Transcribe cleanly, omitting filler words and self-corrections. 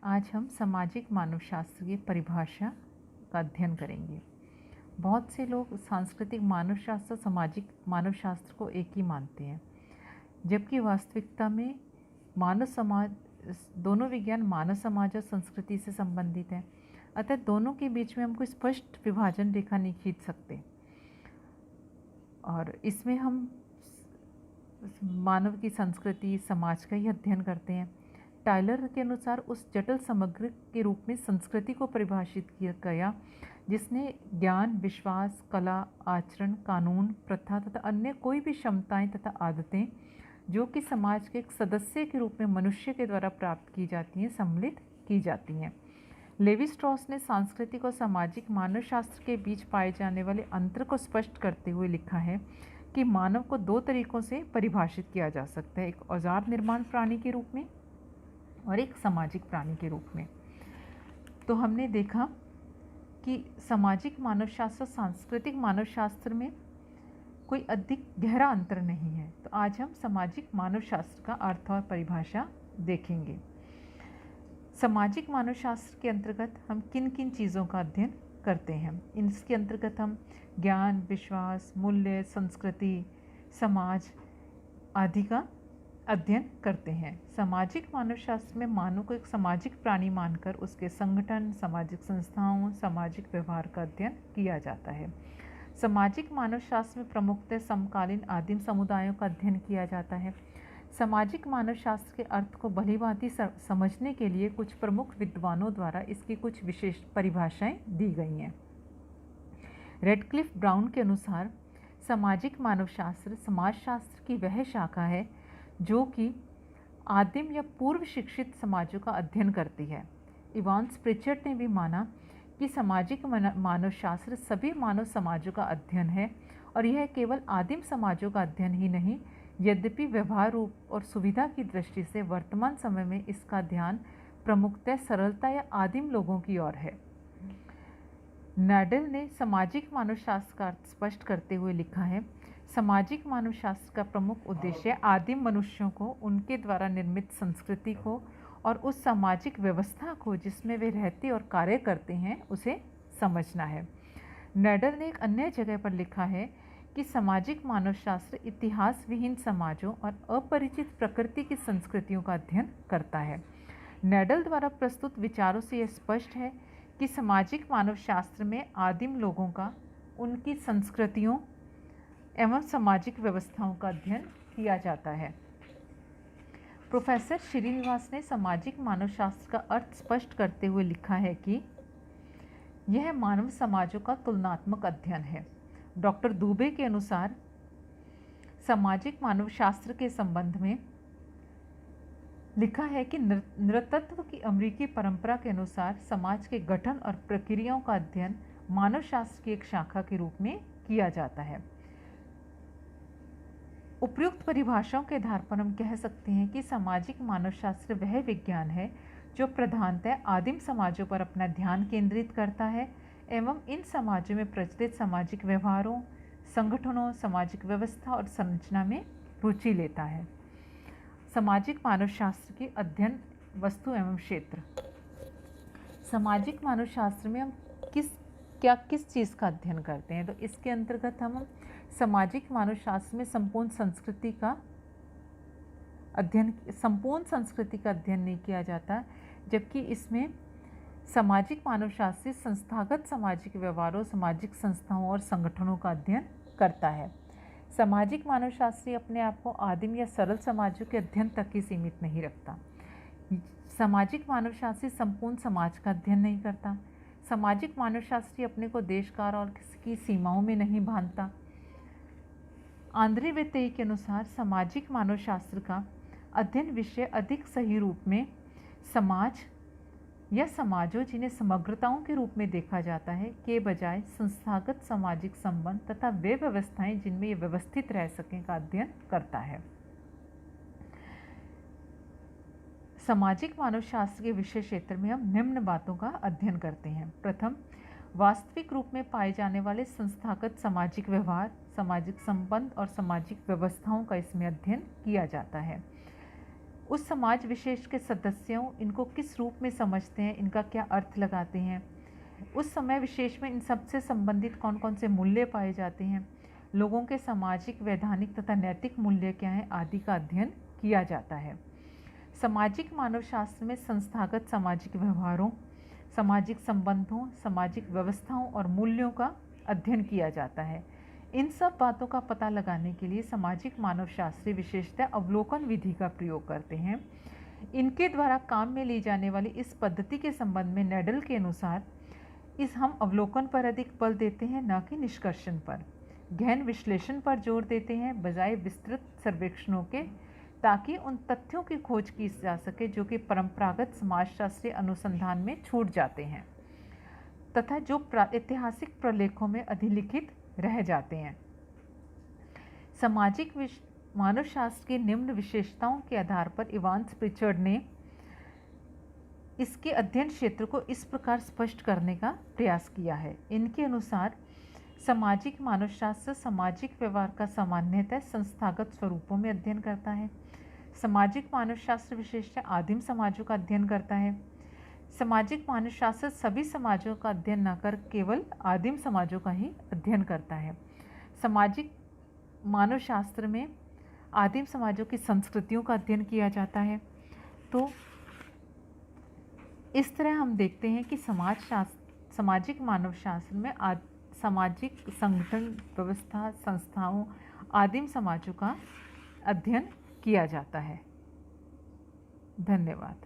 आज हम सामाजिक मानवशास्त्र की परिभाषा का अध्ययन करेंगे। बहुत से लोग सांस्कृतिक मानवशास्त्र सामाजिक मानवशास्त्र को एक ही मानते हैं, जबकि वास्तविकता में मानव समाज दोनों विज्ञान मानव समाज और संस्कृति से संबंधित हैं। अतः दोनों के बीच में हम कोई स्पष्ट विभाजन रेखा नहीं खींच सकते और इसमें हम मानव की संस्कृति समाज का ही अध्ययन करते हैं। टाइलर के अनुसार उस जटिल समग्र के रूप में संस्कृति को परिभाषित किया गया जिसने ज्ञान, विश्वास, कला, आचरण, कानून, प्रथा तथा अन्य कोई भी क्षमताएं तथा आदतें जो कि समाज के एक सदस्य के रूप में मनुष्य के द्वारा प्राप्त की जाती हैं सम्मिलित की जाती हैं। लेवी स्ट्रॉस ने सांस्कृतिक और सामाजिक मानवशास्त्र के बीच पाए जाने वाले अंतर को स्पष्ट करते हुए लिखा है कि मानव को दो तरीकों से परिभाषित किया जा सकता है, एक औजार निर्माण प्राणी के रूप में और एक सामाजिक प्राणी के रूप में। तो हमने देखा कि सामाजिक मानवशास्त्र सांस्कृतिक मानवशास्त्र में कोई अधिक गहरा अंतर नहीं है। तो आज हम सामाजिक मानवशास्त्र का अर्थ और परिभाषा देखेंगे। सामाजिक मानवशास्त्र के अंतर्गत हम किन किन चीज़ों का अध्ययन करते हैं। इसके अंतर्गत हम ज्ञान, विश्वास, मूल्य, संस्कृति, समाज आदि का अध्ययन करते हैं। सामाजिक मानवशास्त्र में मानव को एक सामाजिक प्राणी मानकर उसके संगठन, सामाजिक संस्थाओं, सामाजिक व्यवहार का अध्ययन किया जाता है। सामाजिक मानवशास्त्र में प्रमुखतः समकालीन आदिम समुदायों का अध्ययन किया जाता है। सामाजिक मानवशास्त्र के अर्थ को भलीभांति समझने के लिए कुछ प्रमुख विद्वानों द्वारा इसकी कुछ विशेष परिभाषाएं दी गई हैं। रेडक्लिफ ब्राउन के अनुसार सामाजिक मानवशास्त्र समाजशास्त्र की वह शाखा है जो कि आदिम या पूर्व शिक्षित समाजों का अध्ययन करती है। इवांस प्रिचर्ड ने भी माना कि सामाजिक मानवशास्त्र सभी मानव समाजों का अध्ययन है और यह केवल आदिम समाजों का अध्ययन ही नहीं, यद्यपि व्यवहार रूप और सुविधा की दृष्टि से वर्तमान समय में इसका ध्यान प्रमुखतः सरलता या आदिम लोगों की ओर है। नैडल ने सामाजिक मानवशास्त्र का अर्थ स्पष्ट करते हुए लिखा है, सामाजिक मानवशास्त्र का प्रमुख उद्देश्य आदिम मनुष्यों को उनके द्वारा निर्मित संस्कृति को और उस सामाजिक व्यवस्था को जिसमें वे रहते और कार्य करते हैं उसे समझना है। नैडल ने एक अन्य जगह पर लिखा है कि सामाजिक मानवशास्त्र इतिहास विहीन समाजों और अपरिचित प्रकृति की संस्कृतियों का अध्ययन करता है। नैडल द्वारा प्रस्तुत विचारों से यह स्पष्ट है कि सामाजिक मानवशास्त्र में आदिम लोगों का उनकी संस्कृतियों एवं सामाजिक व्यवस्थाओं का अध्ययन किया जाता है। प्रोफेसर श्रीनिवास ने सामाजिक मानवशास्त्र का अर्थ स्पष्ट करते हुए लिखा है कि यह मानव समाजों का तुलनात्मक अध्ययन है। डॉक्टर दुबे के अनुसार सामाजिक मानवशास्त्र के संबंध में लिखा है कि नृतत्व की अमेरिकी परंपरा के अनुसार समाज के गठन और प्रक्रियाओं का अध्ययन मानवशास्त्र की एक शाखा के रूप में किया जाता है। उपयुक्त परिभाषाओं के आधार पर हम कह सकते हैं कि सामाजिक मानवशास्त्र वह विज्ञान है जो प्रधानतः आदिम समाजों पर अपना ध्यान केंद्रित करता है एवं इन समाजों में प्रचलित सामाजिक व्यवहारों, संगठनों, सामाजिक व्यवस्था और संरचना में रुचि लेता है। सामाजिक मानवशास्त्र की अध्ययन वस्तु एवं क्षेत्र। सामाजिक मानवशास्त्र में हम किस चीज़ का अध्ययन करते हैं। तो इसके अंतर्गत हम सामाजिक मानवशास्त्र में संपूर्ण संस्कृति का अध्ययन नहीं किया जाता, जबकि इसमें सामाजिक मानवशास्त्र संस्थागत सामाजिक व्यवहारों, सामाजिक संस्थाओं और संगठनों का अध्ययन करता है। सामाजिक मानवशास्त्री अपने आप को आदिम या सरल समाजों के अध्ययन तक ही सीमित नहीं रखता। सामाजिक मानवशास्त्री संपूर्ण समाज का अध्ययन नहीं करता। सामाजिक मानवशास्त्री अपने को देश काल और की सीमाओं में नहीं बांधता। आंद्रे वेतेई के अनुसार सामाजिक मानवशास्त्र का अध्ययन विषय अधिक सही रूप में समाज या समाजों जिन्हें समग्रताओं के रूप में देखा जाता है के बजाय संस्थागत सामाजिक संबंध तथा वे व्यवस्थाएं जिनमें ये व्यवस्थित रह सकें का अध्ययन करता है। सामाजिक मानवशास्त्र के विषय क्षेत्र में हम निम्न बातों का अध्ययन करते हैं। प्रथम, वास्तविक रूप में पाए जाने वाले संस्थागत सामाजिक व्यवहार, सामाजिक संबंध और सामाजिक व्यवस्थाओं का इसमें अध्ययन किया जाता है। उस समाज विशेष के सदस्यों इनको किस रूप में समझते हैं, इनका क्या अर्थ लगाते हैं, उस समय विशेष में इन सबसे संबंधित कौन कौन से मूल्य पाए जाते हैं, लोगों के सामाजिक, वैधानिक तथा नैतिक मूल्य क्या हैं आदि का अध्ययन किया जाता है। सामाजिक मानवशास्त्र में संस्थागत सामाजिक व्यवहारों, सामाजिक संबंधों, सामाजिक व्यवस्थाओं और मूल्यों का अध्ययन किया जाता है। इन सब बातों का पता लगाने के लिए सामाजिक मानवशास्त्री विशेषतः अवलोकन विधि का प्रयोग करते हैं। इनके द्वारा काम में ली जाने वाली इस पद्धति के संबंध में नेडल के अनुसार हम अवलोकन पर अधिक बल देते हैं, न कि निष्कर्षण पर। गहन विश्लेषण पर जोर देते हैं बजाय विस्तृत सर्वेक्षणों के, ताकि उन तथ्यों की खोज की जा सके जो कि परंपरागत समाजशास्त्रीय अनुसंधान में छूट जाते हैं तथा जो ऐतिहासिक प्रलेखों में अधिलिखित रह जाते हैं। सामाजिक मानवशास्त्र की निम्न विशेषताओं के आधार पर इवांस प्रिचर्ड ने इसके अध्ययन क्षेत्र को इस प्रकार स्पष्ट करने का प्रयास किया है। इनके अनुसार सामाजिक मानवशास्त्र सामाजिक व्यवहार का सामान्यतः संस्थागत स्वरूपों में अध्ययन करता है। सामाजिक मानवशास्त्र विशेषतः आदिम समाजों का अध्ययन करता है। सामाजिक मानवशास्त्र सभी समाजों का अध्ययन न कर केवल आदिम समाजों का ही अध्ययन करता है। सामाजिक मानवशास्त्र में आदिम समाजों की संस्कृतियों का अध्ययन किया जाता है। तो इस तरह हम देखते हैं कि सामाजिक मानवशास्त्र में सामाजिक संगठन, व्यवस्था, संस्थाओं, आदिम समाजों का अध्ययन किया जाता है। धन्यवाद।